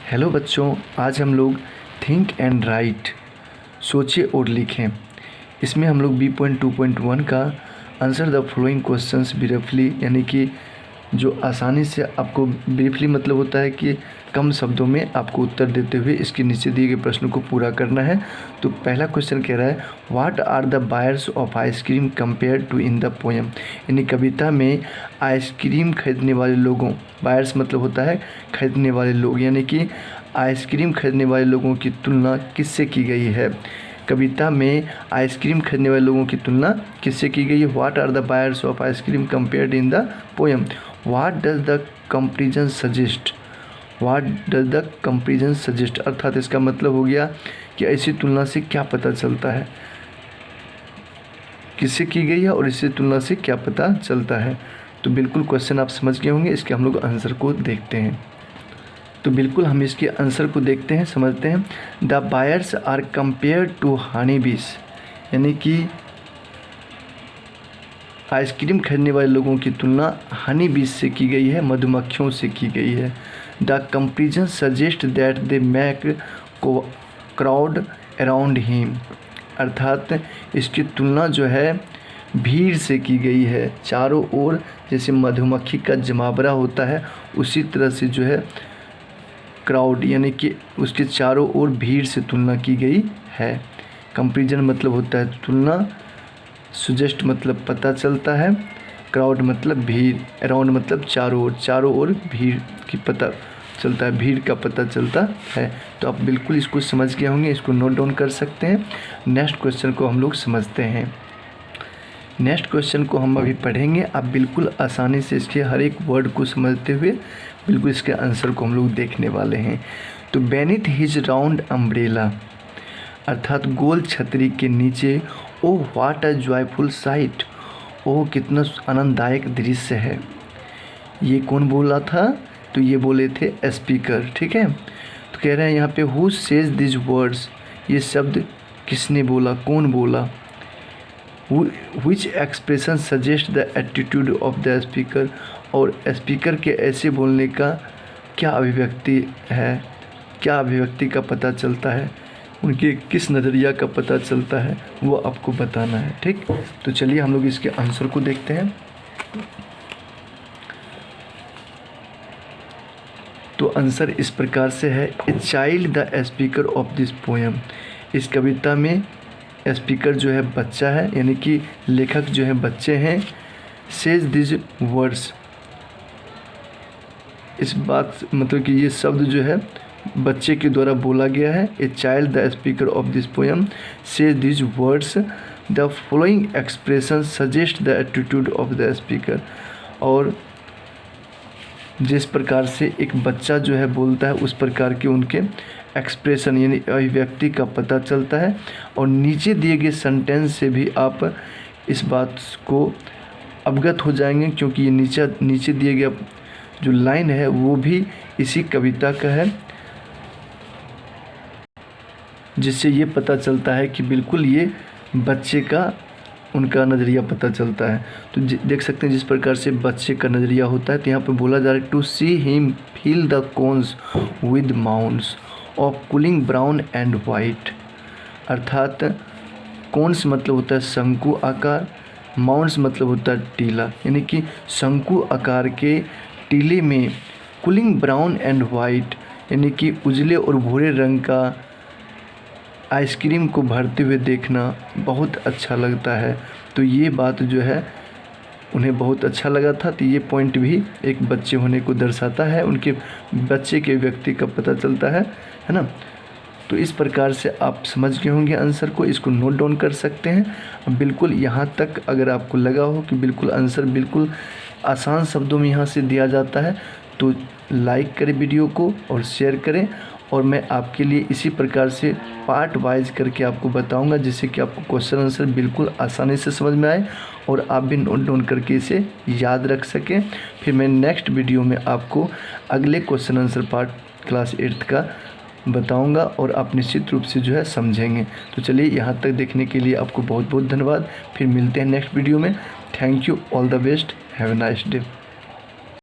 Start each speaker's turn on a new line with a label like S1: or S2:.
S1: Hello बच्चों, आज हम लोग थिंक एंड राइट सोचिए और लिखें इसमें हम लोग B.2.1 का answer the following questions briefly, यानी कि जो आसानी से आपको ब्रीफली मतलब होता है कि कम शब्दों में आपको उत्तर देते हुए इसके नीचे दिए गए प्रश्न को पूरा करना है। तो पहला क्वेश्चन कह रहा है what are the buyers of ice cream compare to in the poem, यानी कविता में आइसक्रीम खरीदने वाले लोगों, बायर्स मतलब होता है खरीदने वाले लोग, यानी कि आइसक्रीम खरीदने वाले लोगों की तुलना किससे की गई है। कविता में आइसक्रीम खरीदने वाले लोगों की तुलना किससे की गई है। What are the buyers of ice cream compared in the poem. What does the comparison suggest, what does the comparison suggest, अर्थात इसका मतलब हो गया कि ऐसी तुलना से क्या पता चलता है, किससे की गई है और इससे तुलना से क्या पता चलता है। तो बिल्कुल क्वेश्चन आप समझ गए होंगे। इसके हम लोग आंसर को देखते हैं। तो बिल्कुल हम इसके आंसर को देखते हैं, समझते हैं। The buyers are compare to honey bees, यानी कि आइसक्रीम खरीदने वाले लोगों की तुलना हनी बीस से की गई है, मधुमक्खियों से की गई है। The comparison suggest that they make crowd around him, अर्थात इसकी तुलना जो है भीड़ से की गई है, चारों ओर जैसे मधुमक्खी का जमावड़ा होता है उसी तरह से जो है क्राउड, यानी कि उसके चारों ओर भीड़ से तुलना की गई है। कंपैरिजन मतलब होता है तुलना, सुजेस्ट मतलब पता चलता है, क्राउड मतलब भीड़, अराउंड मतलब चारों ओर भीड़ की पता चलता है, भीड़ का पता चलता है। तो आप बिल्कुल इसको समझ गए होंगे, इसको नोट डाउन कर सकते हैं। नेक्स्ट क्वेश्चन को हम लोग समझते हैं। नेक्स्ट क्वेश्चन को हम अभी पढ़ेंगे। आप बिल्कुल आसानी से इसके हर एक वर्ड को समझते हुए बिल्कुल इसके आंसर को हम लोग देखने वाले हैं। तो बेनिथ हिज राउंड अम्ब्रेला, अर्थात गोल छतरी के नीचे, oh what a joyful sight, oh कितना आनंददायक दृश्य है। ये कौन बोला था? तो ये बोले थे स्पीकर, ठीक है। तो कह रहे हैं यहाँ पे हु सेज दिस वर्ड्स, ये शब्द किसने बोला, कौन बोला। Which expression suggest the attitude of the speaker, और स्पीकर के ऐसे बोलने का क्या अभिव्यक्ति है, क्या अभिव्यक्ति का पता चलता है, उनके किस नज़रिया का पता चलता है, वो आपको बताना है, ठीक। तो चलिए हम लोग इसके आंसर को देखते हैं। तो आंसर इस प्रकार से है, a child the speaker of this poem, इस कविता में स्पीकर जो है बच्चा है, यानी कि लेखक जो है बच्चे हैं। सेज दिस वर्ड्स, इस बात मतलब कि ये शब्द जो है बच्चे के द्वारा बोला गया है। A child the speaker of this poem says this words, the following expression suggest the attitude of the speaker, और जिस प्रकार से एक बच्चा जो है बोलता है उस प्रकार के उनके एक्सप्रेशन यानी अभिव्यक्ति का पता चलता है। और नीचे दिए गए सेंटेंस से भी आप इस बात को अवगत हो जाएंगे, क्योंकि ये नीचे दिए गया जो लाइन है वो भी इसी कविता का है, जिससे ये पता चलता है कि बिल्कुल ये बच्चे का उनका नज़रिया पता चलता है। तो देख सकते हैं जिस प्रकार से बच्चे का नज़रिया होता है। तो यहाँ पे बोला जा रहा है to see him feel the cones with mounds of cooling brown and white, अर्थात कोन्स मतलब होता है शंकु आकार, माउंट्स मतलब होता है टीला, यानी कि शंकु आकार के टीले में कूलिंग ब्राउन एंड वाइट, यानी कि उजले और भूरे रंग का आइसक्रीम को भरते हुए देखना बहुत अच्छा लगता है। तो ये बात जो है उन्हें बहुत अच्छा लगा था। तो ये पॉइंट भी एक बच्चे होने को दर्शाता है, उनके बच्चे के व्यक्ति का पता चलता है ना। तो इस प्रकार से आप समझ गए होंगे आंसर को, इसको नोट डाउन कर सकते हैं। बिल्कुल यहाँ तक अगर आपको लगा हो कि बिल्कुल आंसर बिल्कुल आसान शब्दों में यहाँ से दिया जाता है तो लाइक करें वीडियो को और शेयर करें, और मैं आपके लिए इसी प्रकार से पार्ट वाइज करके आपको बताऊंगा, जिससे कि आपको क्वेश्चन आंसर बिल्कुल आसानी से समझ में आए और आप भी नोट डाउन करके इसे याद रख सकें। फिर मैं नेक्स्ट वीडियो में आपको अगले question answer part class 8th का बताऊंगा और आप निश्चित रूप से जो है समझेंगे। तो चलिए यहाँ तक देखने के लिए आपको बहुत बहुत धन्यवाद। फिर मिलते हैं नेक्स्ट वीडियो में। Thank you, all the best, have a nice day.